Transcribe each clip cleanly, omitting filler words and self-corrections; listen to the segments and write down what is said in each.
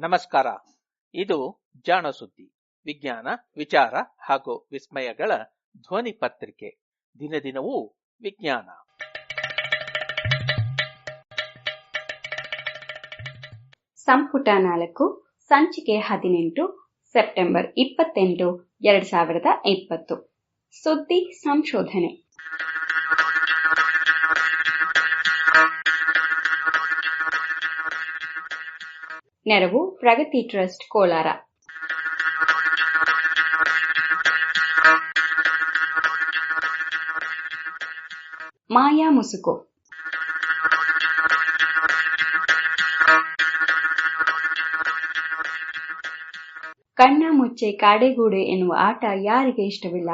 ನಮಸ್ಕಾರ. ಇದು ಜಾಣ ಸುದ್ದಿ, ವಿಜ್ಞಾನ, ವಿಚಾರ ಹಾಗೂ ವಿಸ್ಮಯಗಳ ಧ್ವನಿ ಪತ್ರಿಕೆ. ದಿನದಿನವೂ ವಿಜ್ಞಾನ. ಸಂಪುಟ 4 ಸಂಚಿಕೆ 18 ಸೆಪ್ಟೆಂಬರ್ 28, 2020. ಸುದ್ದಿ ಸಂಶೋಧನೆ. ನೆರವು ಪ್ರಗತಿ ಟ್ರಸ್ಟ್ ಕೋಲಾರ. ಮಾಯಾ ಮುಸುಕು. ಕಣ್ಣ ಮುಚ್ಚೆ ಕಾಡೆಗೂಡೆ ಎನ್ನುವ ಆಟ ಯಾರಿಗೆ ಇಷ್ಟವಿಲ್ಲ?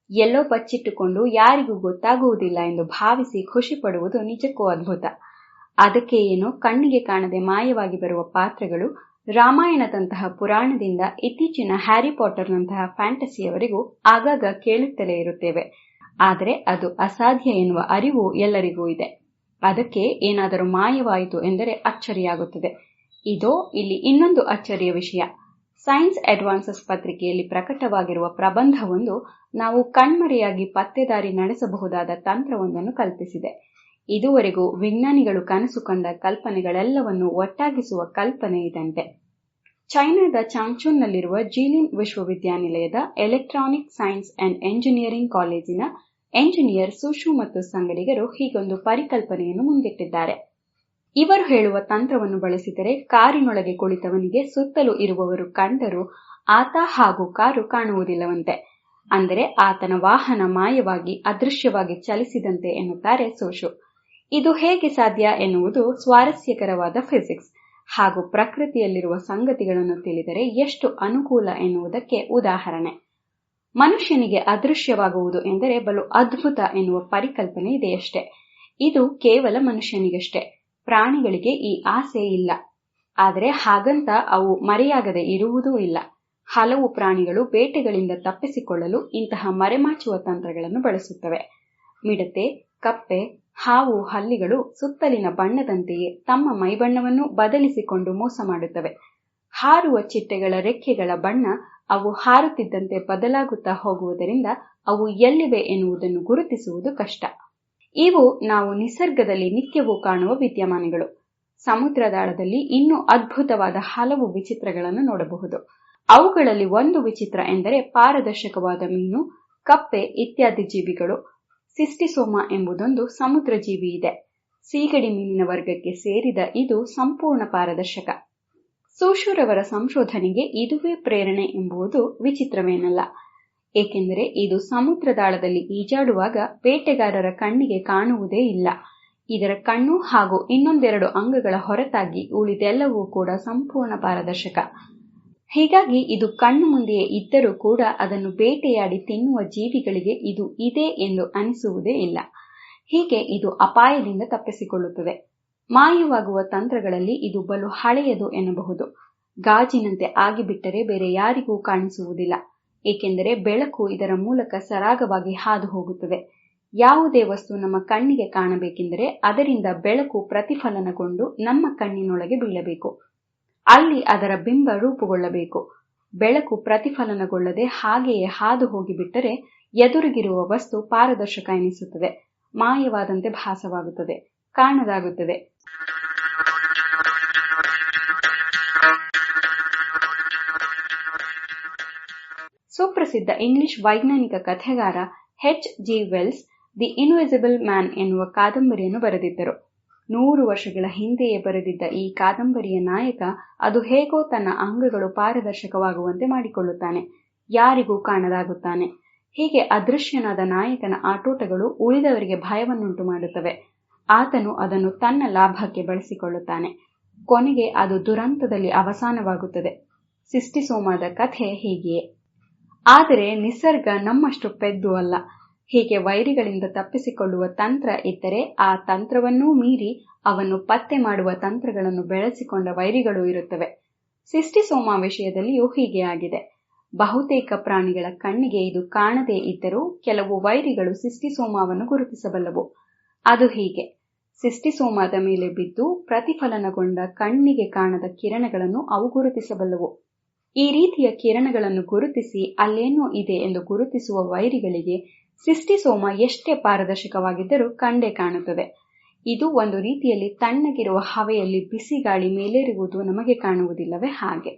ಎಲ್ಲೋ ಬಚ್ಚಿಟ್ಟುಕೊಂಡು ಯಾರಿಗೂ ಗೊತ್ತಾಗುವುದಿಲ್ಲ ಎಂದು ಭಾವಿಸಿ ಖುಷಿ ಪಡುವುದು ನಿಜಕ್ಕೂ ಅದ್ಭುತ. ಅದಕ್ಕೆ ಏನೋ ಕಣ್ಣಿಗೆ ಕಾಣದೆ ಮಾಯವಾಗಿ ಬರುವ ಪಾತ್ರಗಳು ರಾಮಾಯಣದಂತಹ ಪುರಾಣದಿಂದ ಇತ್ತೀಚಿನ ಹ್ಯಾರಿ ಪಾಟರ್ನಂತಹ ಫ್ಯಾಂಟಸಿಯವರೆಗೂ ಆಗಾಗ ಕೇಳುತ್ತಲೇ ಇರುತ್ತೇವೆ. ಆದರೆ ಅದು ಅಸಾಧ್ಯ ಎನ್ನುವ ಅರಿವು ಎಲ್ಲರಿಗೂ ಇದೆ. ಅದಕ್ಕೆ ಏನಾದರೂ ಮಾಯವಾಯಿತು ಎಂದರೆ ಅಚ್ಚರಿಯಾಗುತ್ತದೆ. ಇದೋ ಇಲ್ಲಿ ಇನ್ನೊಂದು ಅಚ್ಚರಿಯ ವಿಷಯ. ಸೈನ್ಸ್ ಅಡ್ವಾನ್ಸಸ್ ಪತ್ರಿಕೆಯಲ್ಲಿ ಪ್ರಕಟವಾಗಿರುವ ಪ್ರಬಂಧವೊಂದು ನಾವು ಕಣ್ಮರೆಯಾಗಿ ಪತ್ತೆದಾರಿ ನಡೆಸಬಹುದಾದ ತಂತ್ರವೊಂದನ್ನು ಕಲ್ಪಿಸಿದೆ. ಇದುವರೆಗೂ ವಿಜ್ಞಾನಿಗಳು ಕನಸು ಕಂಡ ಕಲ್ಪನೆಗಳೆಲ್ಲವನ್ನು ಒಟ್ಟಾಗಿಸುವ ಕಲ್ಪನೆ ಇದಂತೆ. ಚೈನಾದ ಚಾಂಗ್ಚೂನ್ನಲ್ಲಿರುವ ಜೀಲಿನ್ ವಿಶ್ವವಿದ್ಯಾನಿಲಯದ ಎಲೆಕ್ಟ್ರಾನಿಕ್ ಸೈನ್ಸ್ ಅಂಡ್ ಎಂಜಿನಿಯರಿಂಗ್ ಕಾಲೇಜಿನ ಎಂಜಿನಿಯರ್ ಸುಶು ಮತ್ತು ಸಂಗಡಿಗರು ಹೀಗೊಂದು ಪರಿಕಲ್ಪನೆಯನ್ನು ಮುಂದಿಟ್ಟಿದ್ದಾರೆ. ಇವರು ಹೇಳುವ ತಂತ್ರವನ್ನು ಬಳಸಿದರೆ ಕಾರಿನೊಳಗೆ ಕುಳಿತವನಿಗೆ ಸುತ್ತಲೂ ಇರುವವರು ಕಂಡರೂ ಆತ ಹಾಗೂ ಕಾರು ಕಾಣುವುದಿಲ್ಲವಂತೆ. ಅಂದರೆ ಆತನ ವಾಹನ ಮಾಯವಾಗಿ ಅದೃಶ್ಯವಾಗಿ ಚಲಿಸಿದಂತೆ ಎನ್ನುತ್ತಾರೆ ಸುಶು. ಇದು ಹೇಗೆ ಸಾಧ್ಯ ಎನ್ನುವುದು ಸ್ವಾರಸ್ಯಕರವಾದ ಫಿಸಿಕ್ಸ್ ಹಾಗೂ ಪ್ರಕೃತಿಯಲ್ಲಿರುವ ಸಂಗತಿಗಳನ್ನು ತಿಳಿದರೆ ಎಷ್ಟು ಅನುಕೂಲ ಎನ್ನುವುದಕ್ಕೆ ಉದಾಹರಣೆ. ಮನುಷ್ಯನಿಗೆ ಅದೃಶ್ಯವಾಗುವುದು ಎಂದರೆ ಬಲು ಅದ್ಭುತ ಎನ್ನುವ ಪರಿಕಲ್ಪನೆ ಇದೆಯಷ್ಟೇ. ಇದು ಕೇವಲ ಮನುಷ್ಯನಿಗಷ್ಟೇ. ಪ್ರಾಣಿಗಳಿಗೆ ಈ ಆಸೆ ಇಲ್ಲ. ಆದರೆ ಹಾಗಂತ ಅವು ಮರೆಯಾಗದೆ ಇರುವುದೂ ಇಲ್ಲ. ಹಲವು ಪ್ರಾಣಿಗಳು ಬೇಟೆಗಳಿಂದ ತಪ್ಪಿಸಿಕೊಳ್ಳಲು ಇಂತಹ ಮರೆಮಾಚುವ ತಂತ್ರಗಳನ್ನು ಬಳಸುತ್ತವೆ. ಮಿಡತೆ, ಕಪ್ಪೆ, ಹಾವು, ಹಲ್ಲಿಗಳು ಸುತ್ತಲಿನ ಬಣ್ಣದಂತೆಯೇ ತಮ್ಮ ಮೈಬಣ್ಣವನ್ನು ಬದಲಿಸಿಕೊಂಡು ಮೋಸ ಮಾಡುತ್ತವೆ. ಹಾರುವ ಚಿಟ್ಟೆಗಳ ರೆಕ್ಕೆಗಳ ಬಣ್ಣ ಅವು ಹಾರುತ್ತಿದ್ದಂತೆ ಬದಲಾಗುತ್ತಾ ಹೋಗುವುದರಿಂದ ಅವು ಎಲ್ಲಿವೆ ಎನ್ನುವುದನ್ನು ಗುರುತಿಸುವುದು ಕಷ್ಟ. ಇವು ನಾವು ನಿಸರ್ಗದಲ್ಲಿ ನಿತ್ಯವೂ ಕಾಣುವ ವಿದ್ಯಮಾನಗಳು. ಸಮುದ್ರದಾಳದಲ್ಲಿ ಇನ್ನೂ ಅದ್ಭುತವಾದ ಹಲವು ವಿಚಿತ್ರಗಳನ್ನು ನೋಡಬಹುದು. ಅವುಗಳಲ್ಲಿ ಒಂದು ವಿಚಿತ್ರ ಎಂದರೆ ಪಾರದರ್ಶಕವಾದ ಮೀನು, ಕಪ್ಪೆ ಇತ್ಯಾದಿ ಜೀವಿಗಳು. ಸಿಸ್ಟಿಸೋಮಾ ಎಂಬುದೊಂದು ಸಮುದ್ರ ಜೀವಿ ಇದೆ. ಸೀಗಡಿ ಮೀನಿನ ವರ್ಗಕ್ಕೆ ಸೇರಿದ ಇದು ಸಂಪೂರ್ಣ ಪಾರದರ್ಶಕ. ಸುಶುರವರ ಸಂಶೋಧನೆಗೆ ಇದುವೇ ಪ್ರೇರಣೆ ಎಂಬುದು ವಿಚಿತ್ರವೇನಲ್ಲ. ಏಕೆಂದರೆ ಇದು ಸಮುದ್ರದಾಳದಲ್ಲಿ ಈಜಾಡುವಾಗ ಬೇಟೆಗಾರರ ಕಣ್ಣಿಗೆ ಕಾಣುವುದೇ ಇಲ್ಲ. ಇದರ ಕಣ್ಣು ಹಾಗೂ ಇನ್ನೊಂದೆರಡು ಅಂಗಗಳ ಹೊರತಾಗಿ ಉಳಿದೆಲ್ಲವೂ ಕೂಡ ಸಂಪೂರ್ಣ ಪಾರದರ್ಶಕ. ಹೀಗಾಗಿ ಇದು ಕಣ್ಣು ಮುಂದೆಯೇ ಇದ್ದರೂ ಕೂಡ ಅದನ್ನು ಬೇಟೆಯಾಡಿ ತಿನ್ನುವ ಜೀವಿಗಳಿಗೆ ಇದು ಇದೆ ಎಂದು ಅನಿಸುವುದೇ ಇಲ್ಲ. ಹೀಗೆ ಇದು ಅಪಾಯದಿಂದ ತಪ್ಪಿಸಿಕೊಳ್ಳುತ್ತದೆ. ಮಾಯವಾಗುವ ತಂತ್ರಗಳಲ್ಲಿ ಇದು ಬಲು ಹಳೆಯದು ಎನ್ನಬಹುದು. ಗಾಜಿನಂತೆ ಆಗಿಬಿಟ್ಟರೆ ಬೇರೆ ಯಾರಿಗೂ ಕಾಣಿಸುವುದಿಲ್ಲ. ಏಕೆಂದರೆ ಬೆಳಕು ಇದರ ಮೂಲಕ ಸರಾಗವಾಗಿ ಹಾದು ಹೋಗುತ್ತದೆ. ಯಾವುದೇ ವಸ್ತು ನಮ್ಮ ಕಣ್ಣಿಗೆ ಕಾಣಬೇಕೆಂದರೆ ಅದರಿಂದ ಬೆಳಕು ಪ್ರತಿಫಲನಗೊಂಡು ನಮ್ಮ ಕಣ್ಣಿನೊಳಗೆ ಬೀಳಬೇಕು. ಅಲ್ಲಿ ಅದರ ಬಿಂಬ ರೂಪುಗೊಳ್ಳಬೇಕು. ಬೆಳಕು ಪ್ರತಿಫಲನಗೊಳ್ಳದೆ ಹಾಗೆಯೇ ಹಾದು ಹೋಗಿಬಿಟ್ಟರೆ ಎದುರಿಗಿರುವ ವಸ್ತು ಪಾರದರ್ಶಕ ಎನಿಸುತ್ತದೆ. ಮಾಯವಾದಂತೆ ಭಾಸವಾಗುತ್ತದೆ, ಕಾಣದಾಗುತ್ತದೆ. ಸುಪ್ರಸಿದ್ಧ ಇಂಗ್ಲಿಷ್ ವೈಜ್ಞಾನಿಕ ಕಥೆಗಾರ H.G. Wells the invisible man ಎನ್ನುವ ಕಾದಂಬರಿಯನ್ನು ಬರೆದಿದ್ದರು. 100 ವರ್ಷಗಳ ಹಿಂದೆಯೇ ಬರೆದಿದ್ದ ಈ ಕಾದಂಬರಿಯ ನಾಯಕ ಅದು ಹೇಗೋ ತನ್ನ ಅಂಗಗಳು ಪಾರದರ್ಶಕವಾಗುವಂತೆ ಮಾಡಿಕೊಳ್ಳುತ್ತಾನೆ. ಯಾರಿಗೂ ಕಾಣದಾಗುತ್ತಾನೆ. ಹೀಗೆ ಅದೃಶ್ಯನಾದ ನಾಯಕನ ಆಟೋಟಗಳು ಉಳಿದವರಿಗೆ ಭಯವನ್ನುಂಟು ಮಾಡುತ್ತವೆ. ಆತನು ಅದನ್ನು ತನ್ನ ಲಾಭಕ್ಕೆ ಬಳಸಿಕೊಳ್ಳುತ್ತಾನೆ. ಕೊನೆಗೆ ಅದು ದುರಂತದಲ್ಲಿ ಅವಸಾನವಾಗುತ್ತದೆ. ಸಿಸ್ಟಿಸೋಮಾದ ಕಥೆ ಹೀಗೆಯೇ. ಆದರೆ ನಿಸರ್ಗ ನಮ್ಮಷ್ಟು ಪೆದ್ದು ಅಲ್ಲ. ಹೀಗೆ ವೈರಿಗಳಿಂದ ತಪ್ಪಿಸಿಕೊಳ್ಳುವ ತಂತ್ರ ಇದ್ದರೆ ಆ ತಂತ್ರವನ್ನೂ ಮೀರಿ ಅವನ್ನು ಪತ್ತೆ ಮಾಡುವ ತಂತ್ರಗಳನ್ನು ಬೆಳೆಸಿಕೊಂಡ ವೈರಿಗಳು ಇರುತ್ತವೆ. ಸಿಸ್ಟಿಸೋಮಾ ವಿಷಯದಲ್ಲಿಯೂ ಹೀಗೆ ಆಗಿದೆ. ಬಹುತೇಕ ಪ್ರಾಣಿಗಳ ಕಣ್ಣಿಗೆ ಇದು ಕಾಣದೇ ಇದ್ದರೂ ಕೆಲವು ವೈರಿಗಳು ಸಿಸ್ಟಿಸೋಮಾವನ್ನು ಗುರುತಿಸಬಲ್ಲವು. ಅದು ಹೀಗೆ: ಸಿಸ್ಟಿಸೋಮಾದ ಮೇಲೆ ಬಿದ್ದು ಪ್ರತಿಫಲನಗೊಂಡ ಕಣ್ಣಿಗೆ ಕಾಣದ ಕಿರಣಗಳನ್ನು ಅವು ಗುರುತಿಸಬಲ್ಲವು. ಈ ರೀತಿಯ ಕಿರಣಗಳನ್ನು ಗುರುತಿಸಿ ಅಲ್ಲೇನೋ ಇದೆ ಎಂದು ಗುರುತಿಸುವ ವೈರಿಗಳಿಗೆ ಸಿಸ್ಟಿಸೋಮಾ ಎಷ್ಟೇ ಪಾರದರ್ಶಕವಾಗಿದ್ದರೂ ಕಂಡೇ ಕಾಣುತ್ತದೆ. ಇದು ಒಂದು ರೀತಿಯಲ್ಲಿ ತಣ್ಣಗಿರುವ ಹವೆಯಲ್ಲಿ ಬಿಸಿ ಗಾಳಿ ಮೇಲೇರುವುದು ನಮಗೆ ಕಾಣುವುದಿಲ್ಲವೇ ಹಾಗೆ.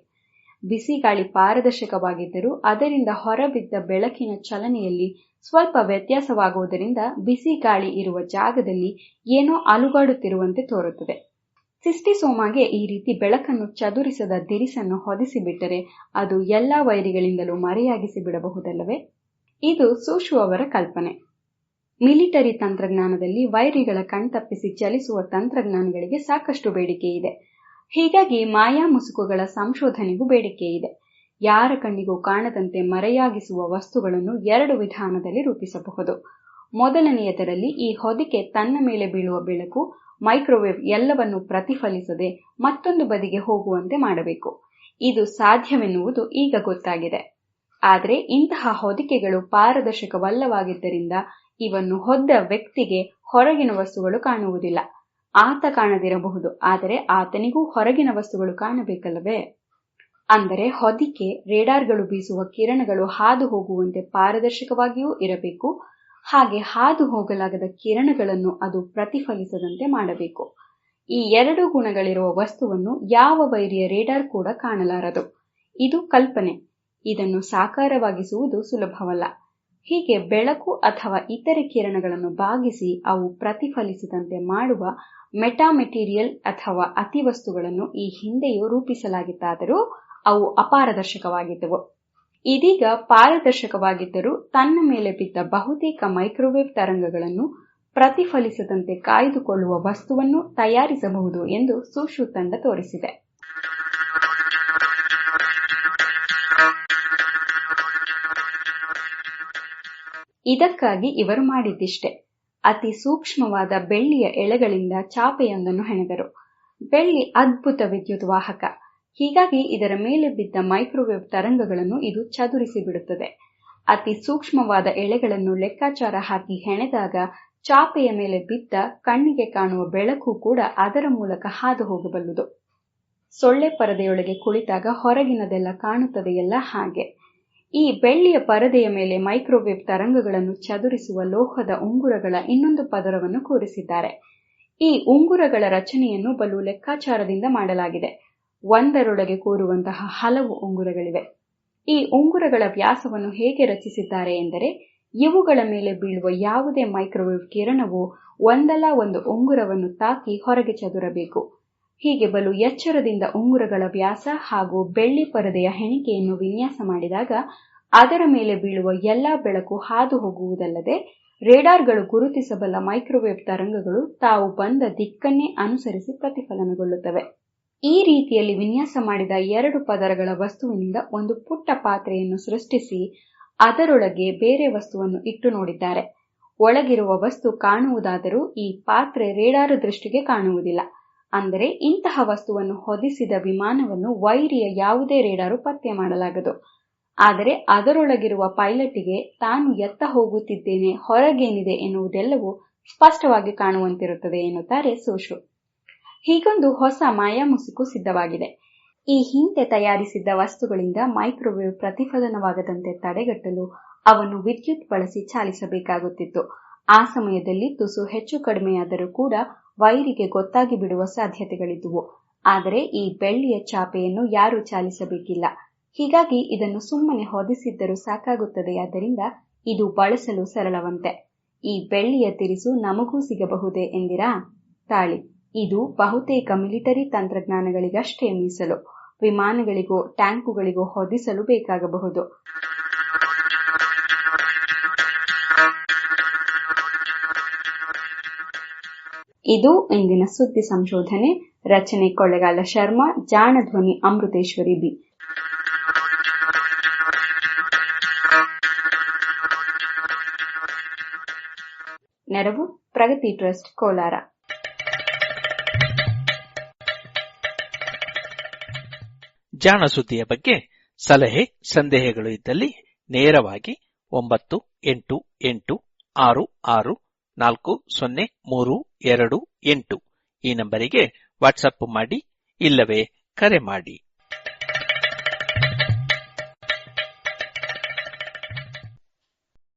ಬಿಸಿ ಗಾಳಿ ಪಾರದರ್ಶಕವಾಗಿದ್ದರೂ ಅದರಿಂದ ಹೊರಬಿದ್ದ ಬೆಳಕಿನ ಚಲನೆಯಲ್ಲಿ ಸ್ವಲ್ಪ ವ್ಯತ್ಯಾಸವಾಗುವುದರಿಂದ ಬಿಸಿ ಗಾಳಿ ಇರುವ ಜಾಗದಲ್ಲಿ ಏನೋ ಅಲುಗಾಡುತ್ತಿರುವಂತೆ ತೋರುತ್ತದೆ. ಸಿಸ್ಟಿಸೋಮಾಗೆ ಈ ರೀತಿ ಬೆಳಕನ್ನು ಚದುರಿಸದ ದಿರಿಸನ್ನು ಹೊದಿಸಿಬಿಟ್ಟರೆ ಅದು ಎಲ್ಲಾ ವೈರಿಗಳಿಂದಲೂ ಮರೆಯಾಗಿಸಿ ಬಿಡಬಹುದಲ್ಲವೇ? ಇದು ಸೂಶು ಅವರ ಕಲ್ಪನೆ. ಮಿಲಿಟರಿ ತಂತ್ರಜ್ಞಾನದಲ್ಲಿ ವೈರಿಗಳ ಕಣ್ತಪ್ಪಿಸಿ ಚಲಿಸುವ ತಂತ್ರಜ್ಞಾನಗಳಿಗೆ ಸಾಕಷ್ಟು ಬೇಡಿಕೆ ಇದೆ. ಹೀಗಾಗಿ ಮಾಯಾ ಮುಸುಕುಗಳ ಸಂಶೋಧನೆಗೂ ಬೇಡಿಕೆ ಇದೆ. ಯಾರ ಕಣ್ಣಿಗೂ ಕಾಣದಂತೆ ಮರೆಯಾಗಿಸುವ ವಸ್ತುಗಳನ್ನು 2 ವಿಧಾನದಲ್ಲಿ ರೂಪಿಸಬಹುದು. ಮೊದಲನೆಯದರಲ್ಲಿ ಈ ಹೊದಿಕೆ ತನ್ನ ಮೇಲೆ ಬೀಳುವ ಬೆಳಕು, ಮೈಕ್ರೋವೇವ್ ಎಲ್ಲವನ್ನು ಪ್ರತಿಫಲಿಸದೆ ಮತ್ತೊಂದು ಬದಿಗೆ ಹೋಗುವಂತೆ ಮಾಡಬೇಕು. ಇದು ಸಾಧ್ಯವೆನ್ನುವುದು ಈಗ ಗೊತ್ತಾಗಿದೆ. ಆದರೆ ಇಂತಹ ಹೊದಿಕೆಗಳು ಪಾರದರ್ಶಕವಲ್ಲವಾಗಿದ್ದರಿಂದ ಇವನ್ನು ಹೊದ್ದ ವ್ಯಕ್ತಿಗೆ ಹೊರಗಿನ ವಸ್ತುಗಳು ಕಾಣುವುದಿಲ್ಲ. ಆತ ಕಾಣದಿರಬಹುದು, ಆದರೆ ಆತನಿಗೂ ಹೊರಗಿನ ವಸ್ತುಗಳು ಕಾಣಬೇಕಲ್ಲವೇ? ಅಂದರೆ ಹೊದಿಕೆ ರೇಡಾರ್ಗಳು ಬೀಸುವ ಕಿರಣಗಳು ಹಾದು ಹೋಗುವಂತೆ ಪಾರದರ್ಶಕವಾಗಿಯೂ ಇರಬೇಕು, ಹಾಗೆ ಹಾದು ಹೋಗಲಾಗದ ಕಿರಣಗಳನ್ನು ಅದು ಪ್ರತಿಫಲಿಸದಂತೆ ಮಾಡಬೇಕು. ಈ 2 ಗುಣಗಳಿರುವ ವಸ್ತುವನ್ನು ಯಾವ ವೈರಿಯ ರೇಡಾರ್ ಕೂಡ ಕಾಣಲಾರದು. ಇದು ಕಲ್ಪನೆ. ಇದನ್ನು ಸಾಕಾರವಾಗಿಸುವುದು ಸುಲಭವಲ್ಲ. ಹೀಗೆ ಬೆಳಕು ಅಥವಾ ಇತರೆ ಕಿರಣಗಳನ್ನು ಬಾಗಿಸಿ ಅವು ಪ್ರತಿಫಲಿಸದಂತೆ ಮಾಡುವ ಮೆಟಾಮೆಟೀರಿಯಲ್ ಅಥವಾ ಅತಿವಸ್ತುಗಳನ್ನು ಈ ಹಿಂದೆಯೂ ರೂಪಿಸಲಾಗಿತ್ತಾದರೂ ಅವು ಅಪಾರದರ್ಶಕವಾಗಿದ್ದವು. ಇದೀಗ ಪಾರದರ್ಶಕವಾಗಿದ್ದರೂ ತನ್ನ ಮೇಲೆ ಬಿದ್ದ ಬಹುತೇಕ ಮೈಕ್ರೋವೇವ್ ತರಂಗಗಳನ್ನು ಪ್ರತಿಫಲಿಸದಂತೆ ಕಾಯ್ದುಕೊಳ್ಳುವ ವಸ್ತುವನ್ನು ತಯಾರಿಸಬಹುದು ಎಂದು ಸೂಶು ತಂಡ ತೋರಿಸಿದೆ. ಇದಕ್ಕಾಗಿ ಇವರು ಮಾಡಿದ್ದಿಷ್ಟೇ. ಅತಿ ಸೂಕ್ಷ್ಮವಾದ ಬೆಳ್ಳಿಯ ಎಳೆಗಳಿಂದ ಚಾಪೆಯೊಂದನ್ನು ಹೆಣೆದರು. ಬೆಳ್ಳಿ ಅದ್ಭುತ ವಿದ್ಯುತ್ ವಾಹಕ. ಹೀಗಾಗಿ ಇದರ ಮೇಲೆ ಬಿದ್ದ ಮೈಕ್ರೋವೇವ್ ತರಂಗಗಳನ್ನು ಇದು ಚದುರಿಸಿ ಬಿಡುತ್ತದೆ. ಅತಿ ಸೂಕ್ಷ್ಮವಾದ ಎಳೆಗಳನ್ನು ಲೆಕ್ಕಾಚಾರ ಹಾಕಿ ಹೆಣೆದಾಗ ಚಾಪೆಯ ಮೇಲೆ ಬಿದ್ದ ಕಣ್ಣಿಗೆ ಕಾಣುವ ಬೆಳಕು ಕೂಡ ಅದರ ಮೂಲಕ ಹಾದು ಹೋಗಬಲ್ಲುದು. ಸೊಳ್ಳೆ ಪರದೆಯೊಳಗೆ ಕುಳಿತಾಗ ಹೊರಗಿನದೆಲ್ಲ ಕಾಣುತ್ತದೆಯಲ್ಲ ಹಾಗೆ. ಈ ಬೆಳ್ಳಿಯ ಪರದೆಯ ಮೇಲೆ ಮೈಕ್ರೋವೇವ್ ತರಂಗಗಳನ್ನು ಚದುರಿಸುವ ಲೋಹದ ಉಂಗುರಗಳ ಇನ್ನೊಂದು ಪದರವನ್ನು ಕೂರಿಸಿದ್ದಾರೆ. ಈ ಉಂಗುರಗಳ ರಚನೆಯನ್ನು ಬಲು ಲೆಕ್ಕಾಚಾರದಿಂದ ಮಾಡಲಾಗಿದೆ. ಒಂದರೊಳಗೆ ಕೂರುವಂತಹ ಹಲವು ಉಂಗುರಗಳಿವೆ. ಈ ಉಂಗುರಗಳ ವ್ಯಾಸವನ್ನು ಹೇಗೆ ರಚಿಸಿದ್ದಾರೆ ಎಂದರೆ, ಇವುಗಳ ಮೇಲೆ ಬೀಳುವ ಯಾವುದೇ ಮೈಕ್ರೋವೇವ್ ಕಿರಣವು ಒಂದಲ್ಲ ಒಂದು ಉಂಗುರವನ್ನು ತಾಕಿ ಹೊರಗೆ ಚದುರಬೇಕು. ಹೀಗೆ ಬಲು ಎಚ್ಚರದಿಂದ ಉಂಗುರಗಳ ವ್ಯಾಸ ಹಾಗೂ ಬೆಳ್ಳಿ ಪರದೆಯ ಹೆಣಿಕೆಯನ್ನು ವಿನ್ಯಾಸ ಮಾಡಿದಾಗ ಅದರ ಮೇಲೆ ಬೀಳುವ ಎಲ್ಲಾ ಬೆಳಕು ಹಾದು ಹೋಗುವುದಲ್ಲದೆ ರೇಡಾರ್ಗಳು ಗುರುತಿಸಬಲ್ಲ ಮೈಕ್ರೋವೇವ್ ತರಂಗಗಳು ತಾವು ಬಂದ ದಿಕ್ಕನ್ನೇ ಅನುಸರಿಸಿ ಪ್ರತಿಫಲನಗೊಳ್ಳುತ್ತವೆ. ಈ ರೀತಿಯಲ್ಲಿ ವಿನ್ಯಾಸ ಮಾಡಿದ 2 ಪದರಗಳ ವಸ್ತುವಿನಿಂದ ಒಂದು ಪುಟ್ಟ ಪಾತ್ರೆಯನ್ನು ಸೃಷ್ಟಿಸಿ ಅದರೊಳಗೆ ಬೇರೆ ವಸ್ತುವನ್ನು ಇಟ್ಟು ನೋಡಿದ್ದಾರೆ. ಒಳಗಿರುವ ವಸ್ತು ಕಾಣುವುದಾದರೂ ಈ ಪಾತ್ರೆ ರೇಡಾರ್ ದೃಷ್ಟಿಗೆ ಕಾಣುವುದಿಲ್ಲ. ಅಂದರೆ ಇಂತಹ ವಸ್ತುವನ್ನು ಹೊದಿಸಿದ ವಿಮಾನವನ್ನು ವೈರಿಯ ಯಾವುದೇ ರೇಡಾರು ಪತ್ತೆ ಮಾಡಲಾಗದು. ಆದರೆ ಅದರೊಳಗಿರುವ ಪೈಲಟಿಗೆ ತಾನು ಎತ್ತ ಹೋಗುತ್ತಿದ್ದೇನೆ, ಹೊರಗೇನಿದೆ ಎನ್ನುವುದೆಲ್ಲವೂ ಸ್ಪಷ್ಟವಾಗಿ ಕಾಣುವಂತಿರುತ್ತದೆ ಎನ್ನುತ್ತಾರೆ ಸೂಶು. ಹೀಗೊಂದು ಹೊಸ ಮಾಯಾಮುಸುಕು ಸಿದ್ಧವಾಗಿದೆ. ಈ ಹಿಂದೆ ತಯಾರಿಸಿದ್ದ ವಸ್ತುಗಳಿಂದ ಮೈಕ್ರೋವೇವ್ ಪ್ರತಿಫಲನವಾಗದಂತೆ ತಡೆಗಟ್ಟಲು ಅವನ್ನು ವಿದ್ಯುತ್ ಬಳಸಿ ಚಾಲಿಸಬೇಕಾಗುತ್ತಿತ್ತು. ಆ ಸಮಯದಲ್ಲಿ ತುಸು ಹೆಚ್ಚು ಕಡಿಮೆಯಾದರೂ ಕೂಡ ವೈರಿಗೆ ಗೊತ್ತಾಗಿ ಬಿಡುವ ಸಾಧ್ಯತೆಗಳಿದ್ದುವು. ಆದರೆ ಈ ಬೆಳ್ಳಿಯ ಚಾಪೆಯನ್ನು ಯಾರೂ ಚಾಲಿಸಬೇಕಿಲ್ಲ. ಹೀಗಾಗಿ ಇದನ್ನು ಸುಮ್ಮನೆ ಹೊದಿಸಿದ್ದರೂ ಸಾಕಾಗುತ್ತದೆಯಾದ್ದರಿಂದ ಇದು ಬಳಸಲು ಸರಳವಂತೆ. ಈ ಬೆಳ್ಳಿಯ ತಿರಿಸು ನಮಗೂ ಸಿಗಬಹುದೇ ಎಂದಿರಾ? ತಾಳಿ, ಇದು ಬಹುತೇಕ ಮಿಲಿಟರಿ ತಂತ್ರಜ್ಞಾನಗಳಿಗಷ್ಟೇ ಮೀಸಲು. ವಿಮಾನಗಳಿಗೋ ಟ್ಯಾಂಕುಗಳಿಗೋ ಹೊದಿಸಲು ಬೇಕಾಗಬಹುದು. ಇದು ಇಂದಿನ ಸುದ್ದಿ ಸಂಶೋಧನೆ. ರಚನೆ ಕೊಳ್ಳೆಗಾಲ ಶರ್ಮಾ. ಜಾಣ ಧ್ವನಿ ಅಮೃತೇಶ್ವರಿ ಬಿ. ನೆರವು ಪ್ರಗತಿ ಟ್ರಸ್ಟ್ ಕೋಲಾರ. ಜಾಣ ಸುದ್ದಿಯ ಬಗ್ಗೆ ಸಲಹೆ ಸಂದೇಹಗಳು ಇದ್ದಲ್ಲಿ ನೇರವಾಗಿ 98866403 ಈ ನಂಬರಿಗೆ ವಾಟ್ಸಪ್ ಮಾಡಿ ಇಲ್ಲವೇ ಕರೆ ಮಾಡಿ.